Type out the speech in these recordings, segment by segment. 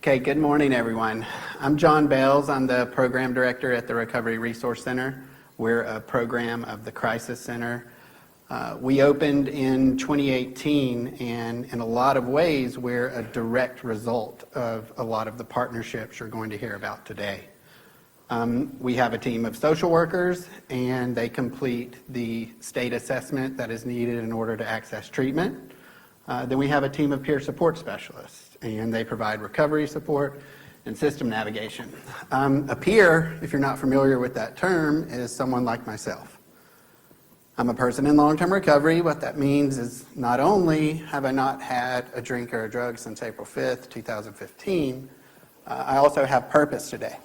Okay, good morning, everyone. I'm John Bales. I'm the program director at the Recovery Resource Center. We're a program of the Crisis Center. We opened in 2018, and in a lot of ways, we're a direct result of a lot of the partnerships you're going to hear about today. We have a team of social workers, and they complete the state assessment that is needed in order to access treatment. Then we have a team of peer support specialists, and they provide recovery support and system navigation. A peer, if you're not familiar with that term, is someone like myself. I'm a person in long-term recovery. What that means is not only have I not had a drink or a drug since April 5th, 2015, I also have purpose today.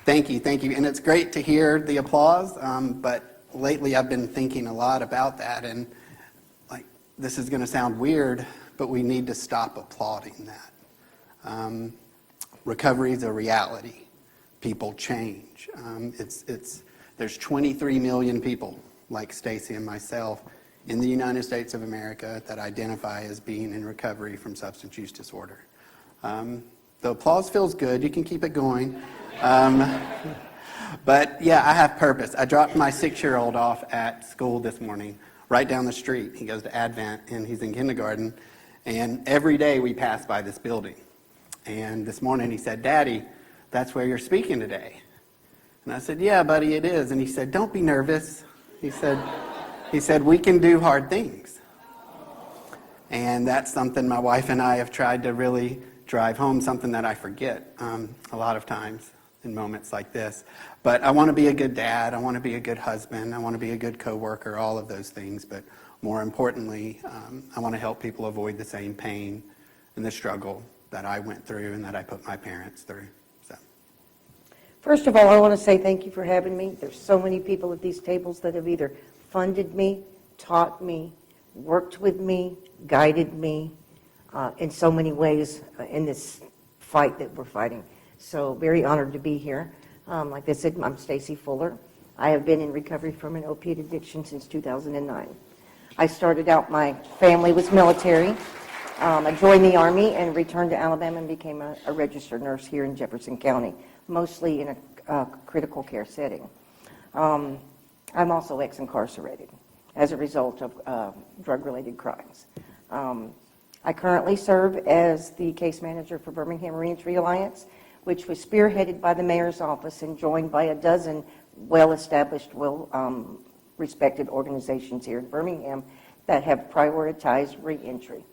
Thank you. And it's great to hear the applause, but lately I've been thinking a lot about that, and this is going to sound weird, but we need to stop applauding that. Recovery is a reality. People change. There's 23 million people like Stacy and myself in the United States of America that identify as being in recovery from substance use disorder. The applause feels good. You can keep it going. But yeah, I have purpose. I dropped my 6-year-old off at school this morning, right down the street. He goes to Advent, and he's in kindergarten. And every day we pass by this building. And this morning he said, "Daddy, that's where you're speaking today." And I said, "Yeah, buddy, it is." And he said, "Don't be nervous." He said, "We can do hard things." And that's something my wife and I have tried to really drive home, something that I forget a lot of times in moments like this. But I want to be a good dad. I want to be a good husband. I want to be a good coworker, all of those things. But more importantly, I want to help people avoid the same pain and the struggle that I went through and that I put my parents through. So, first of all, I want to say thank you for having me. There's so many people at these tables that have either funded me, taught me, worked with me, guided me in so many ways in this fight that we're fighting. So very honored to be here. Like I said, I'm Stacy Fuller. I have been in recovery from an opiate addiction since 2009. I started out, my family was military. I joined the Army and returned to Alabama and became a registered nurse here in Jefferson County, mostly in a critical care setting. I'm also ex-incarcerated as a result of drug-related crimes. I currently serve as the case manager for Birmingham Reentry Alliance, which was spearheaded by the mayor's office and joined by a dozen well-established, respected organizations here in Birmingham that have prioritized reentry.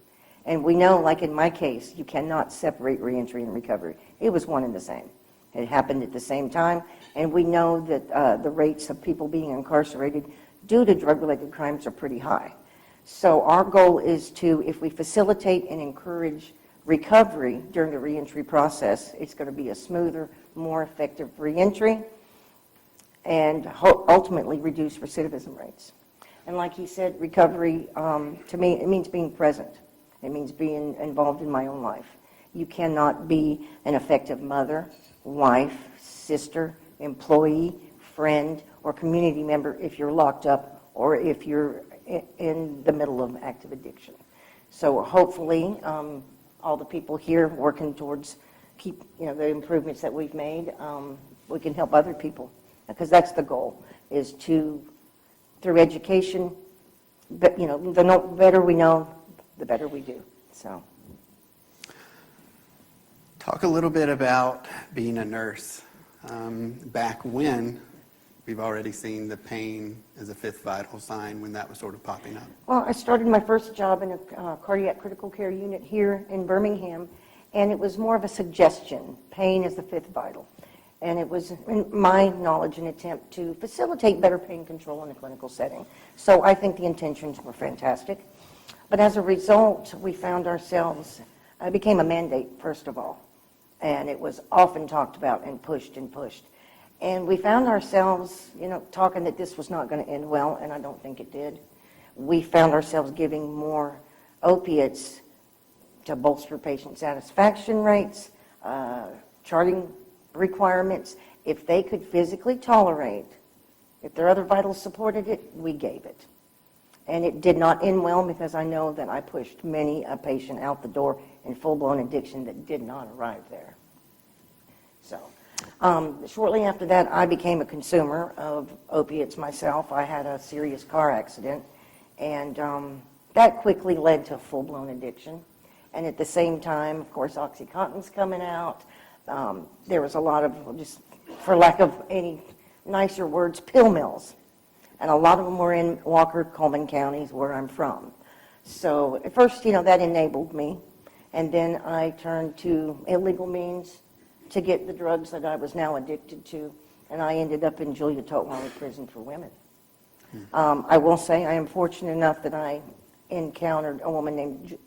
And we know, like in my case, you cannot separate reentry and recovery. It was one and the same. It happened at the same time, and we know that the rates of people being incarcerated due to drug-related crimes are pretty high. So our goal is to, if we facilitate and encourage recovery during the reentry process, it's going to be a smoother, more effective reentry and ultimately reduce recidivism rates. And like he said, recovery, to me, it means being present. It means being involved in my own life. You cannot be an effective mother, wife, sister, employee, friend, or community member if you're locked up or if you're in the middle of active addiction. So hopefully, all the people here working towards the improvements that we've made, we can help other people, because that's the goal, is to, through education, but the better we know, the better we do. So, talk a little bit about being a nurse. Back when, we've already seen the pain as a fifth vital sign when that was sort of popping up. Well, I started my first job in a cardiac critical care unit here in Birmingham, and it was more of a suggestion, pain is the fifth vital. And it was, in my knowledge, an attempt to facilitate better pain control in a clinical setting. So I think the intentions were fantastic. But as a result, we found ourselves, it became a mandate, first of all. And it was often talked about and pushed and pushed. And we found ourselves, talking that this was not going to end well, and I don't think it did. We found ourselves giving more opiates to bolster patient satisfaction rates, charting requirements. If they could physically tolerate, if their other vitals supported it, we gave it. And it did not end well because I know that I pushed many a patient out the door in full-blown addiction that did not arrive there. So, shortly after that, I became a consumer of opiates myself. I had a serious car accident, and that quickly led to full-blown addiction. And at the same time, of course, OxyContin's coming out. There was a lot of, just for lack of any nicer words, pill mills. And a lot of them were in Walker, Coleman counties, where I'm from. So at first, that enabled me. And then I turned to illegal means to get the drugs that I was now addicted to. And I ended up in Julia Totwally Prison for Women. I will say I am fortunate enough that I encountered a woman named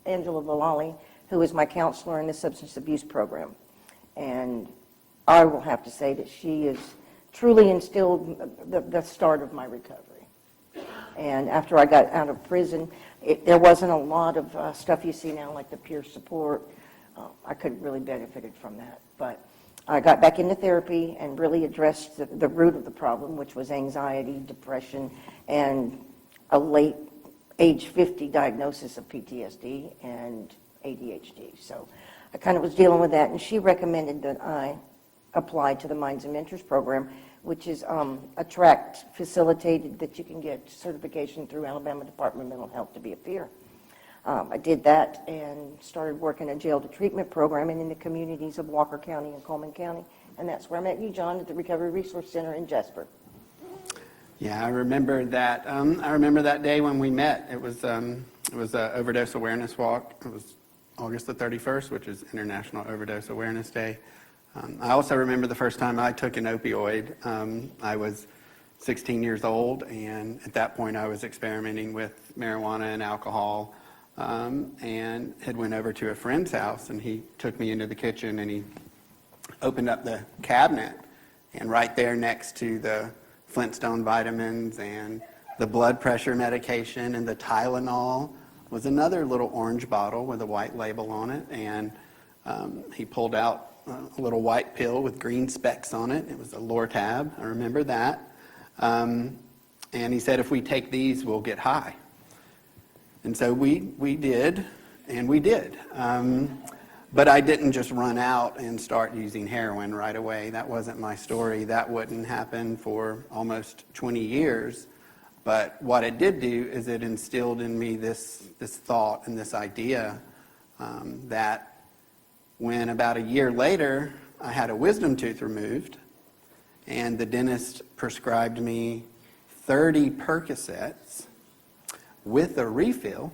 Angela Vallali, who is my counselor in the substance abuse program. And I will have to say that she is truly instilled the start of my recovery. And after I got out of prison, there wasn't a lot of stuff you see now, like the peer support. I could have really benefited from that. But I got back into therapy and really addressed the root of the problem, which was anxiety, depression, and a late age 50 diagnosis of PTSD and ADHD. So I kind of was dealing with that, and she recommended that I apply to the Minds and Mentors program, which is a tract facilitated that you can get certification through Alabama Department of Mental Health to be a peer. I did that and started working a jail to treatment program in the communities of Walker County and Coleman County, and that's where I met you, John, at the Recovery Resource Center in Jasper. Yeah, I remember that. I remember that day when we met. It was an overdose awareness walk. It was August the 31st, which is International Overdose Awareness Day. I also remember the first time I took an opioid. I was 16 years old, and at that point I was experimenting with marijuana and alcohol, and had went over to a friend's house, and he took me into the kitchen, and he opened up the cabinet, and right there next to the Flintstone vitamins and the blood pressure medication and the Tylenol was another little orange bottle with a white label on it, and he pulled out a little white pill with green specks on it. It was a Lortab, I remember that. And he said, if we take these, we'll get high. And so we did, and we did. But I didn't just run out and start using heroin right away. That wasn't my story. That wouldn't happen for almost 20 years. But what it did do is it instilled in me this thought and this idea that when about a year later I had a wisdom tooth removed and the dentist prescribed me 30 Percocets with a refill,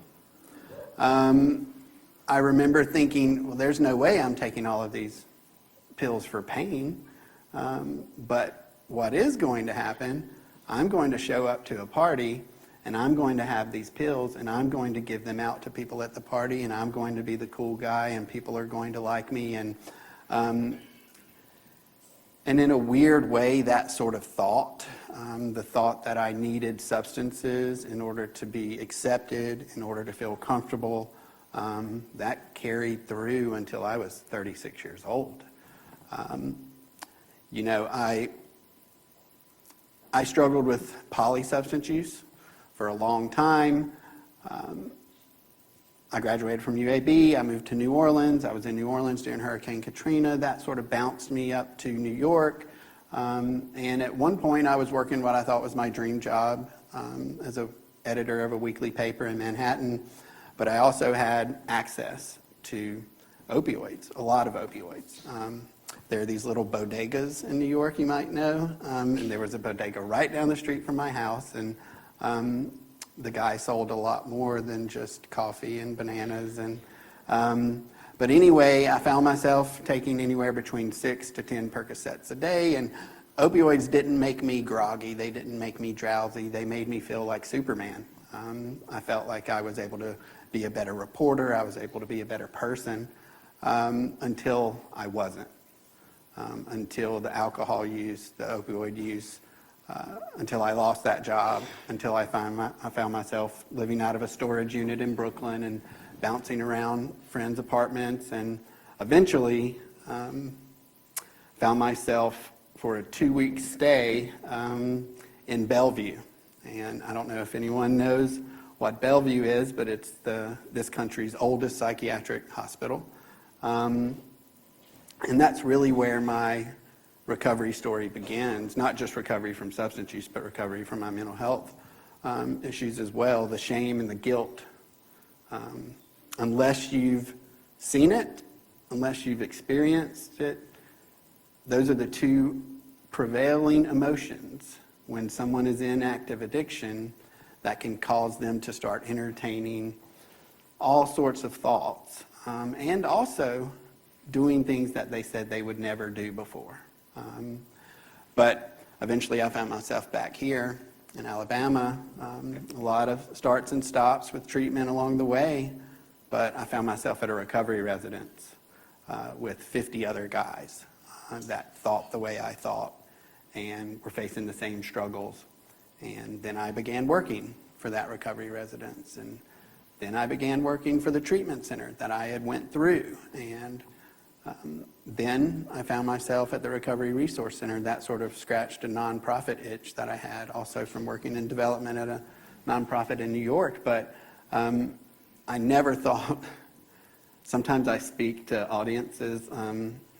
I remember thinking, well, there's no way I'm taking all of these pills for pain. But what is going to happen, I'm going to show up to a party and I'm going to have these pills and I'm going to give them out to people at the party and I'm going to be the cool guy and people are going to like me. And in a weird way, that sort of thought, the thought that I needed substances in order to be accepted, in order to feel comfortable, that carried through until I was 36 years old. I struggled with polysubstance use for a long time. I graduated from UAB. I moved to New Orleans. I was in New Orleans during Hurricane Katrina. That sort of bounced me up to New York. And at one point, I was working what I thought was my dream job as an editor of a weekly paper in Manhattan. But I also had access to opioids, a lot of opioids. There are these little bodegas in New York, you might know. And there was a bodega right down the street from my house. And the guy sold a lot more than just coffee and bananas. But anyway, I found myself taking anywhere between 6 to 10 Percocets a day. And opioids didn't make me groggy. They didn't make me drowsy. They made me feel like Superman. I felt like I was able to be a better reporter. I was able to be a better person until I wasn't. Until the alcohol use, the opioid use, until I lost that job, until I found myself living out of a storage unit in Brooklyn and bouncing around friends' apartments, and eventually found myself for a 2-week stay in Bellevue. And I don't know if anyone knows what Bellevue is, but it's this country's oldest psychiatric hospital. And that's really where my recovery story begins, not just recovery from substance use, but recovery from my mental health issues as well, the shame and the guilt. Unless you've seen it, unless you've experienced it, those are the two prevailing emotions when someone is in active addiction that can cause them to start entertaining all sorts of thoughts, and also doing things that they said they would never do before. But eventually I found myself back here in Alabama, a lot of starts and stops with treatment along the way, but I found myself at a recovery residence with 50 other guys that thought the way I thought and were facing the same struggles. And then I began working for that recovery residence, and then I began working for the treatment center that I had went through, and then I found myself at the Recovery Resource Center. That sort of scratched a nonprofit itch that I had also from working in development at a nonprofit in New York. But I never thought, sometimes I speak to audiences,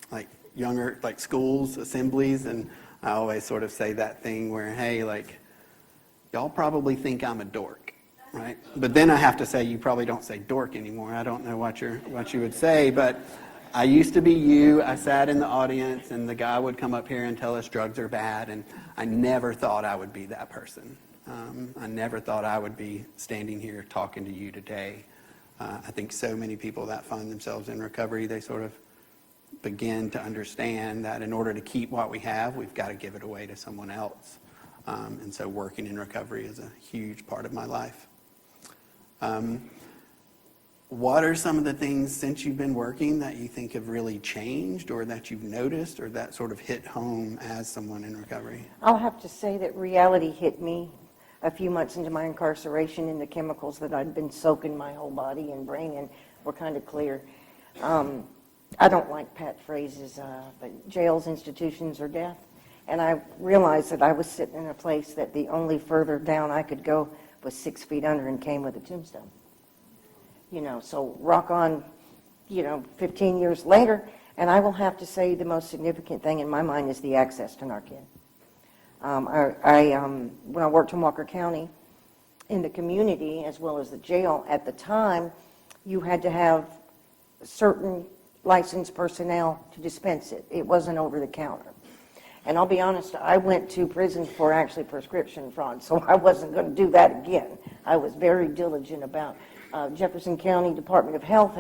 like younger, like schools, assemblies, and I always sort of say that thing where, hey, like, y'all probably think I'm a dork, right? But then I have to say, you probably don't say dork anymore. I don't know what you would say, but I used to be you. I sat in the audience, and the guy would come up here and tell us drugs are bad, and I never thought I would be that person. I never thought I would be standing here talking to you today. I think so many people that find themselves in recovery, they sort of begin to understand that in order to keep what we have, we've got to give it away to someone else. And so working in recovery is a huge part of my life. What are some of the things since you've been working that you think have really changed, or that you've noticed, or that sort of hit home as someone in recovery? I'll have to say that reality hit me a few months into my incarceration, and the chemicals that I'd been soaking my whole body and brain in were kind of clear. I don't like pat phrases, but jails, institutions, or death. And I realized that I was sitting in a place that the only further down I could go was 6 feet under and came with a tombstone. So rock on, 15 years later, and I will have to say the most significant thing in my mind is the access to Narcan. When I worked in Walker County, in the community as well as the jail, at the time, you had to have certain licensed personnel to dispense it. It wasn't over the counter. And I'll be honest, I went to prison for actually prescription fraud, so I wasn't going to do that again. I was very diligent about Jefferson County Department of Health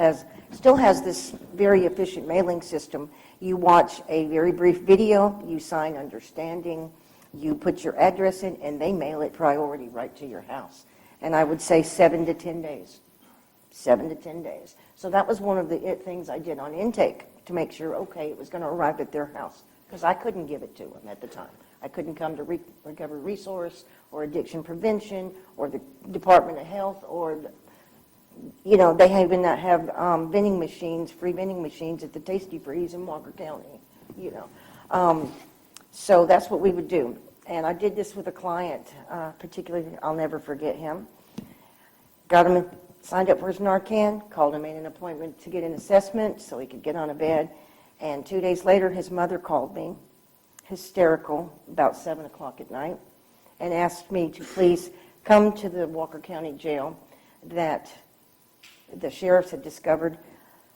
still has this very efficient mailing system. You watch a very brief video, you sign understanding, you put your address in, and they mail it priority right to your house. And I would say 7 to 10 days. 7 to 10 days. So that was one of the things I did on intake to make sure, okay, it was going to arrive at their house, because I couldn't give it to them at the time. I couldn't come to Recovery Resource or Addiction Prevention or the Department of Health or they even have vending machines, free vending machines at the Tasty Freeze in Walker County, So that's what we would do. And I did this with a client, particularly, I'll never forget him. Got him signed up for his Narcan, called him, made an appointment to get an assessment so he could get on a bed. And 2 days later, his mother called me, hysterical, about 7 o'clock at night, and asked me to please come to the Walker County Jail, that the sheriffs had discovered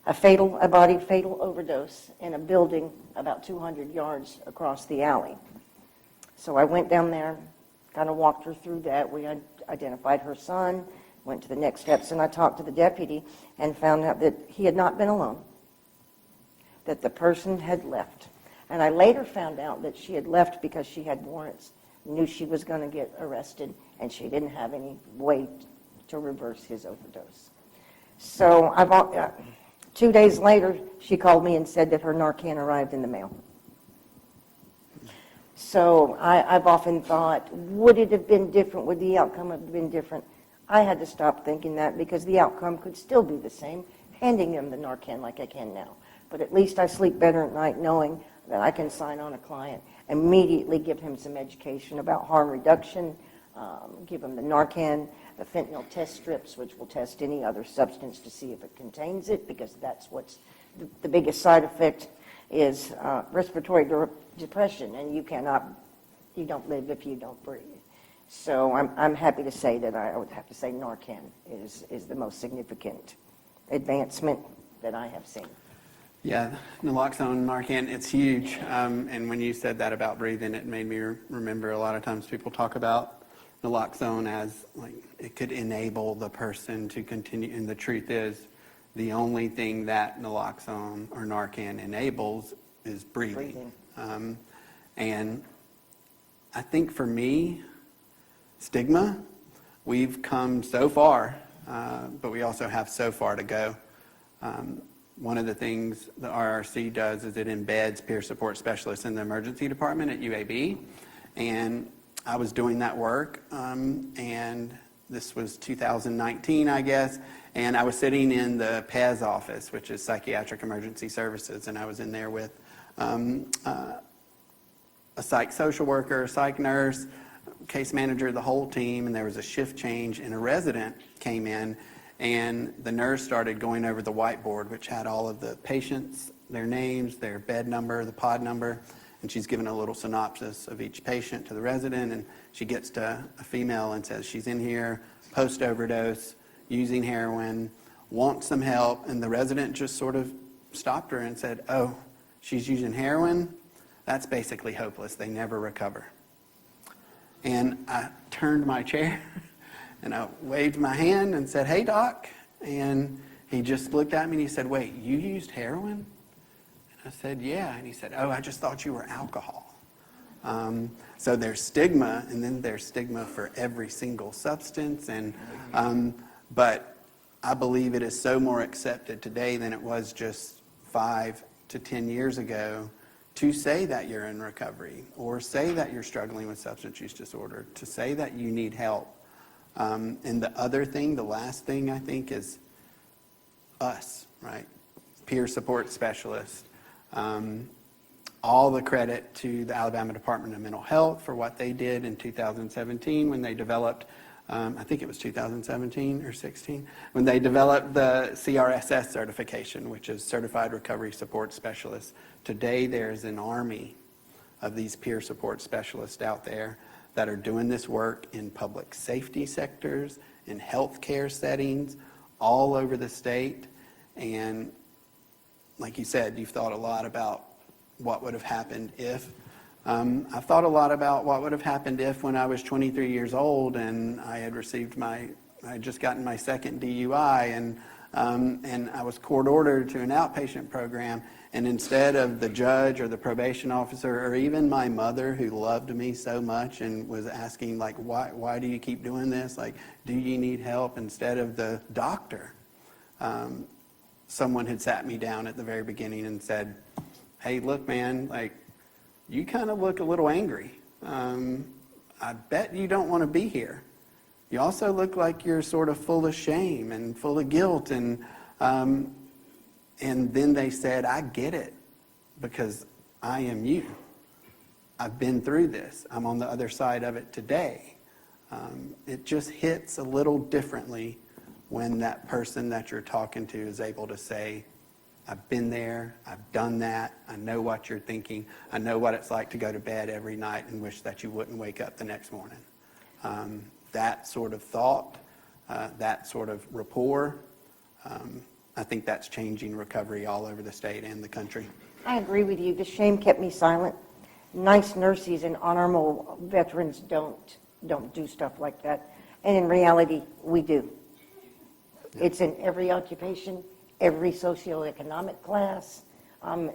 a body fatal overdose in a building about 200 yards across the alley. So I went down there, kind of walked her through that. We had identified her son, went to the next steps, and I talked to the deputy and found out that he had not been alone, that the person had left. And I later found out that she had left because she had warrants, knew she was going to get arrested, and she didn't have any way to reverse his overdose. So 2 days later, she called me and said that her Narcan arrived in the mail. So I've often thought, would it have been different? Would the outcome have been different? I had to stop thinking that, because the outcome could still be the same, handing them the Narcan like I can now. But at least I sleep better at night knowing that I can sign on a client, immediately give him some education about harm reduction, give them the Narcan, the fentanyl test strips, which will test any other substance to see if it contains it, because that's what's the biggest side effect is respiratory depression, and you don't live if you don't breathe. So I'm happy to say that I would have to say Narcan is the most significant advancement that I have seen. Yeah, naloxone, Narcan, it's huge. And when you said that about breathing, it made me remember a lot of times people talk about naloxone as like it could enable the person to continue. And the truth is, the only thing that naloxone or Narcan enables is breathing. And I think for me, stigma, we've come so far, but we also have so far to go. One of the things the RRC does is it embeds peer support specialists in the emergency department at UAB. And I was doing that work, and this was 2019, I guess, and I was sitting in the PES office, which is Psychiatric Emergency Services, and I was in there with a psych social worker, a psych nurse, case manager, the whole team, and there was a shift change, and a resident came in, and the nurse started going over the whiteboard, which had all of the patients, their names, their bed number, the pod number, and she's given a little synopsis of each patient to the resident, and she gets to a female and says, she's in here, post-overdose, using heroin, wants some help, and the resident just sort of stopped her and said, oh, she's using heroin? That's basically hopeless. They never recover. And I turned my chair, and I waved my hand and said, hey, doc. And he just looked at me and he said, wait, you used heroin? And I said, yeah. And he said, oh, I just thought you were alcohol. So there's stigma, and then there's stigma for every single substance. And but I believe it is so more accepted today than it was just 5 to 10 years ago to say that you're in recovery, or say that you're struggling with substance use disorder, to say that you need help. And the other thing, the last thing I think is us, right? Peer support specialists. All the credit to the Alabama Department of Mental Health for what they did in 2017 when they developed, I think it was 2017 or 16, when they developed the CRSS certification, which is Certified Recovery Support Specialists. Today there's an army of these peer support specialists out there that are doing this work in public safety sectors, in healthcare settings, all over the state. And like you said, you've thought a lot about what would have happened if. I've thought a lot about what would have happened if, when I was 23 years old and I had I had just gotten my second DUI, and I was court ordered to an outpatient program, and instead of the judge or the probation officer or even my mother, who loved me so much and was asking, like, why do you keep doing this? Like, do you need help? Instead of the doctor, someone had sat me down at the very beginning and said, hey, look, man, like, you kind of look a little angry. I bet you don't want to be here. You also look like you're sort of full of shame and full of guilt. And then they said, I get it, because I am you. I've been through this. I'm on the other side of it today. It just hits a little differently when that person that you're talking to is able to say, I've been there, I've done that, I know what you're thinking, I know what it's like to go to bed every night and wish that you wouldn't wake up the next morning. That sort of thought, that sort of rapport, I think that's changing recovery all over the state and the country. I agree with you. The shame kept me silent. Nice nurses and honorable veterans don't do stuff like that. And in reality, we do. Yeah. It's in every occupation, every socioeconomic class, and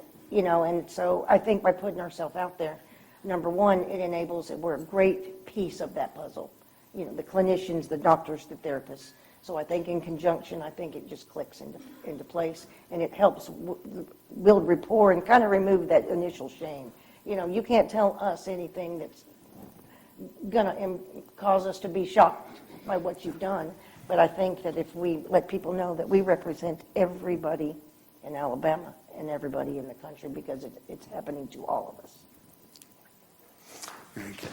so I think by putting ourselves out there, number one, it enables that we're a great piece of that puzzle. The clinicians, the doctors, the therapists. So I think in conjunction, I think it just clicks into place, and it helps build rapport and kind of remove that initial shame. You can't tell us anything that's going to cause us to be shocked by what you've done. But I think that if we let people know that we represent everybody in Alabama and everybody in the country, because it's happening to all of us. Very good.